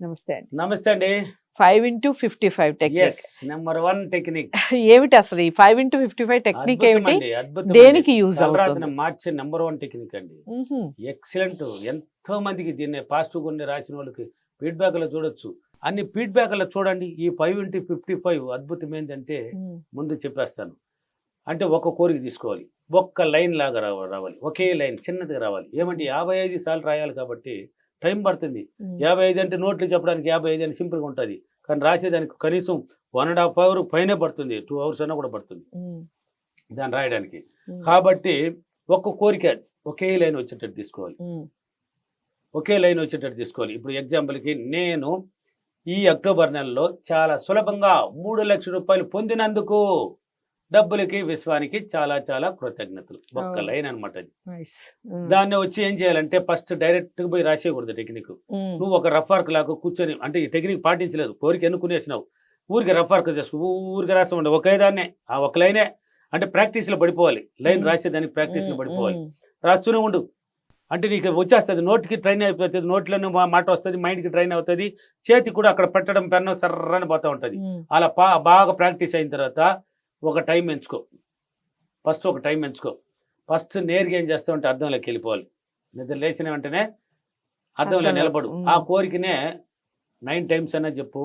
నమస్తే అండి. నమస్తే అండి. 5x55 technique yes number 1 technique. ఏమిటి అసలు ఈ 5x55 టెక్నిక్ ఏమిటి? అద్భుతం దేనికి యూజ్ తలరాతను అవుతుంది? మార్చే నెంబర్ 1 టెక్నిక్ అండి. మ్హూ. ఎక్సలెంట్. ఎంతో మందికి దీన్ని పాజిటివ్ కొన్ని రాసిన వాళ్ళకి ఫీడ్బ్యాక్ లో చూడొచ్చు. అన్ని ఫీడ్బ్యాక్ లో చూడండి. ఈ 5x55 అద్భుతం ఏంటంటే మ్. ముందు చెప్పేస్తాను. అంటే ఒక కోరిక తీసుకోవాలి, ఒక్క లైన్ లాగా రావాలి, ఒకే లైన్ చిన్నదిగా రావాలి. ఏమంటే 55 సార్లు రాయాలి కాబట్టి టైం పడుతుంది. మ్. 55 అంటే నోట్లు చెప్పడానికి 55 అని సింపుల్గా ఉంటుంది, కానీ రాసేదానికి కనీసం 1.5 అవర్ పైనే పడుతుంది, 2 అవర్స్ అన్నా కూడా పడుతుంది మ్. దాన్ని రాయడానికి. మ్. కాబట్టి ఒక్క కోరిక ఒకే లైన్ వచ్చేటట్టు తీసుకోవాలి, మ్. ఒకే లైన్ వచ్చేటట్టు తీసుకోవాలి. ఇప్పుడు ఎగ్జాంపుల్కి నేను ఈ అక్టోబర్ నెలలో చాలా సులభంగా 3 లక్షల రూపాయలు పొందినందుకు డబ్బులకి విశ్వానికి చాలా చాలా కృతజ్ఞతలు. ఒక్క లైన్ అనమాట అది. Nice. దాన్ని వచ్చి ఏం చేయాలంటే ఫస్ట్ డైరెక్ట్ గా పోయి రాసేయకూడదు టెక్నిక్. మ్. నువ్వు ఒక రఫ్ వర్క్ లాగా కూర్చొని, అంటే ఈ టెక్నిక్ పాటించలేదు, కోరిక ఎన్నుకునేసినావు, ఊరికి రఫ్ వర్క్ చేసుకో, ఊరికి రాసామండి ఒకే దాన్నే, ఆ ఒక లైనే. అంటే ప్రాక్టీస్ లో పడిపోవాలి, లైన్ రాసేదానికి ప్రాక్టీస్ లో పడిపోవాలి, రాస్తూనే ఉండు. అంటే నీకు వచ్చేస్తుంది, నోటికి ట్రైన్ అయిపోతుంది, నోట్లోనే మాట వస్తుంది, మైండ్కి ట్రైన్ అవుతుంది, చేతి కూడా అక్కడ పెట్టడం పెన్ను సర్రని పోతూ ఉంటుంది. అలా బాగా ప్రాక్టీస్ అయిన తర్వాత ఒక టైం ఎంచుకో. ఫస్ట్ ఒక టైం ఎంచుకో. ఫస్ట్ నేరుగా ఏం చేస్తావంటే అద్దంలోకి వెళ్ళిపోవాలి. నిద్ర లేచిన వెంటనే అద్దంలో నిలబడు. ఆ కోరికనే 9 టైమ్స్ అన్నా చెప్పు,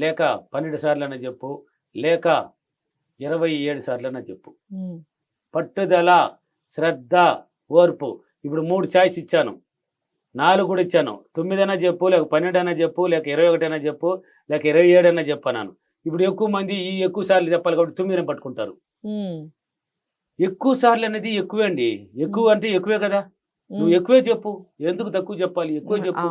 లేక 12 సార్లు అన్నా చెప్పు, లేక 27 సార్లు అన్నా చెప్పు. పట్టుదల, శ్రద్ధ, ఓర్పు. ఇప్పుడు 3 ఛాయిస్ ఇచ్చాను, 4 కూడా ఇచ్చాను. 9 అన్నా చెప్పు, లేక 12 అన్నా చెప్పు, లేక 21 అన్నా చెప్పు, లేక 27 అన్నా చెప్పన్నాను. ఇప్పుడు ఎక్కువ మంది ఈ ఎక్కువ సార్లు చెప్పాలి కాబట్టి 9 పట్టుకుంటారు. ఎక్కువ సార్లు అనేది ఎక్కువే అండి. ఎక్కువ అంటే ఎక్కువే కదా, నువ్వు ఎక్కువే చెప్పు. ఎందుకు తక్కువ చెప్పాలి? ఎక్కువ చెప్పు.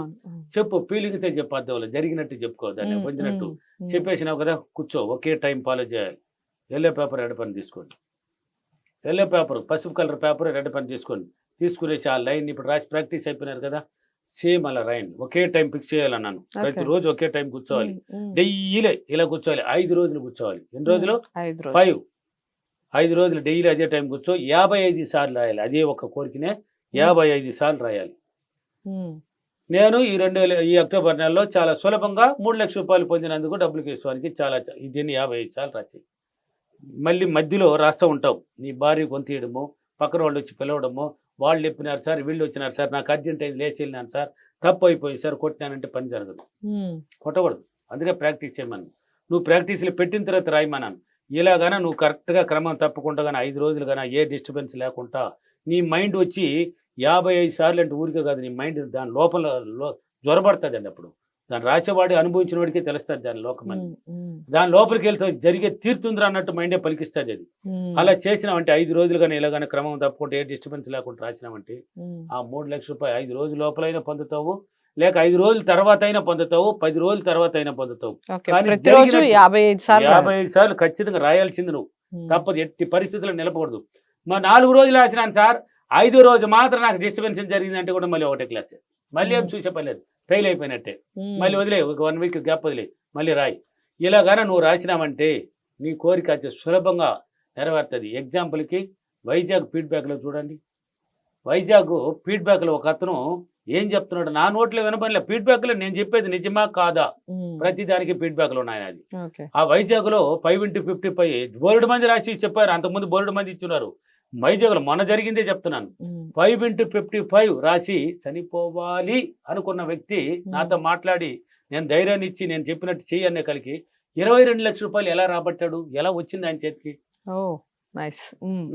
చెప్పు, ఫీలింగ్తో చెప్పు, అర్థంలో జరిగినట్టు చెప్పుకో, దాన్ని పొందినట్టు చెప్పేసినావు కదా. కూర్చో, ఒకే టైం ఫాలో చేయాలి. ఎల్లో పేపర్, రెడ్ పెన్ తీసుకోండి. ఎల్లో పేపర్, పసుపు కలర్ పేపర్, రెడ్ పెన్ తీసుకోండి. తీసుకునేసి ఆ లైన్ ఇప్పుడు రాసి ప్రాక్టీస్ అయిపోయినారు కదా, సేమ్ అలా రాయండి. ఒకే టైం ఫిక్స్ చేయాలన్నాను. ప్రతిరోజు ఒకే టైం కూర్చోవాలి. డైలీ ఇలా కూర్చోవాలి. 5 రోజులు కూర్చోవాలి. ఎన్ని రోజులు? 5 రోజులు డైలీ అదే టైం కూర్చో. 55 సార్లు రాయాలి. అదే ఒక కోరికనే 55 సార్లు రాయాలి. నేను ఈ అక్టోబర్ నెలలో చాలా సులభంగా 3 లక్షల రూపాయలు పొందినందుకు డబ్బులు కేసువానికి చాలా దీన్ని 55 సార్లు రాసి మళ్ళీ మధ్యలో రాస్తూ ఉంటావు. నీ భార్య కొంతయడము, పక్కన వాళ్ళు వచ్చి పిలవడము, వాళ్ళు చెప్పినారు సార్, వీళ్ళు వచ్చినారు సార్, నాకు అర్జెంట్ అయింది, లేచి వెళ్ళినాను సార్, తప్పు అయిపోయింది సార్, కొట్టినానంటే పని జరగదు, కొట్టకూడదు. అందుకే ప్రాక్టీస్ చేయమని. నువ్వు ప్రాక్టీస్లో పెట్టిన తర్వాత రాయమన్నాను. ఇలాగానే నువ్వు కరెక్ట్గా క్రమం తప్పకుండా కానీ 5 రోజులు కానీ ఏ డిస్టర్బెన్స్ లేకుండా నీ మైండ్ వచ్చి 55 సార్లు అంటే ఊరికే కాదు, నీ మైండ్ దాని లోపల జ్వరపడుతుంది అండి. అప్పుడు దాన్ని రాసేవాడి అనుభవించిన వాడికే తెలుస్తుంది దాని లోకమని. దాని లోపలికి వెళ్తే జరిగే తీరుతుందిరా అన్నట్టు మైండే పలికిస్తుంది అది. అలా చేసినామంటే 5 రోజులు కానీ ఇలాగానే క్రమం తప్పకుండా ఏ డిస్టర్బెన్స్ లేకుండా రాసినామంటే ఆ 3 లక్షల రూపాయలు 5 రోజుల లోపలైనా పొందుతావు, లేక 5 రోజుల తర్వాత అయినా పొందుతావు, 10 రోజుల తర్వాత అయినా పొందుతావు. కానీ 55 సార్లు ఖచ్చితంగా రాయాల్సింది నువ్వు, తప్పదు. ఎట్టి పరిస్థితుల్లో నిలబడదు. మా 4 రోజులు రాసినాను సార్, 5వ రోజు మాత్రం నాకు డిస్టర్బెన్స్ జరిగిందంటే కూడా మళ్ళీ ఒకటే క్లాసే, మళ్ళీ ఏం చూసే పర్లేదు, ఫెయిల్ అయిపోయినట్టే. మళ్ళీ వదిలే, ఒక 1 వీక్ గ్యాప్ వదిలే, మళ్ళీ రాయి. ఇలాగానే నువ్వు రాసినామంటే నీ కోరిక అతి సులభంగా నెరవేరుతుంది. ఎగ్జాంపుల్కి వైజాగ్ ఫీడ్బ్యాక్లో చూడండి. వైజాగ్ ఫీడ్బ్యాక్లో ఒక అతను ఏం చెప్తున్నాడు, నా నోట్లో వినపడలే, ఫీడ్బ్యాక్లో నేను చెప్పేది నిజమా కాదా, ప్రతి దానికి ఫీడ్బ్యాక్లు ఉన్నాయి. అది ఆ వైజాగ్లో 5x55 బోర్డు మంది రాసి చెప్పారు, అంతకుముందు బోర్డు మంది ఇచ్చున్నారు. వైజాగ్లో మొన్న జరిగిందే చెప్తున్నాను. 5x55 రాసి చనిపోవాలి అనుకున్న వ్యక్తి నాతో మాట్లాడి నేను ధైర్యాన్ని ఇచ్చి నేను చెప్పినట్టు చెయ్యి అనే కలిగి 22 లక్షల రూపాయలు ఎలా రాబట్టాడు, ఎలా వచ్చింది ఆయన చేతికి?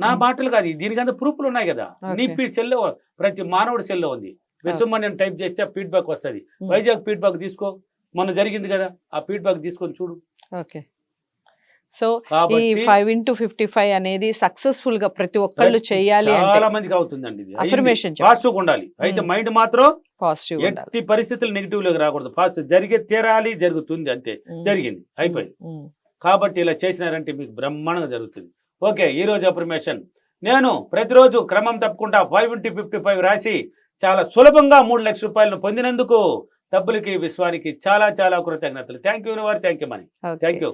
నా మాటలు కాదు, దీనికంతా ప్రూఫ్లు ఉన్నాయి కదా. నీ సెల్లో, ప్రతి మానవుడి సెల్లో ఉంది. విశ్వమని టైప్ చేస్తే ఆ ఫీడ్బ్యాక్ వస్తుంది. వైజాగ్ ఫీడ్బ్యాక్ తీసుకో, మొన్న జరిగింది కదా, ఆ ఫీడ్బ్యాక్ తీసుకొని చూడు. ఓకే. సో ఈ 5x55 అనేది సక్సెస్ఫుల్ గా ప్రతి ఒక్కళ్ళు చేయాలి అంటే చాలా మందికి అవుతుందండి. అఫర్మేషన్ పాజిటివ్ ఉండాలి. అయితే మైండ్ మాత్రం పాజిటివ్ ఉండాలి. ఎట్టి పరిస్థితులు నెగిటివ్ లోకి రాకూడదు. పాజిటివ్ జరిగే తీరాలి, జరుగుతుంది, అంతే. జరిగింది, అయిపోయింది. కాబట్టి ఇలా చేసినారంటే మీకు బ్రహ్మాండంగా జరుగుతుంది. ఓకే, ఈ రోజు అఫర్మేషన్. నేను ప్రతిరోజు క్రమం తప్పకుండా 5x55 రాసి చాలా సులభంగా 3 లక్షల రూపాయలను పొందినందుకు డబ్బులకి విశ్వానికి చాలా చాలా కృతజ్ఞతలు. Thank you money. Thank you.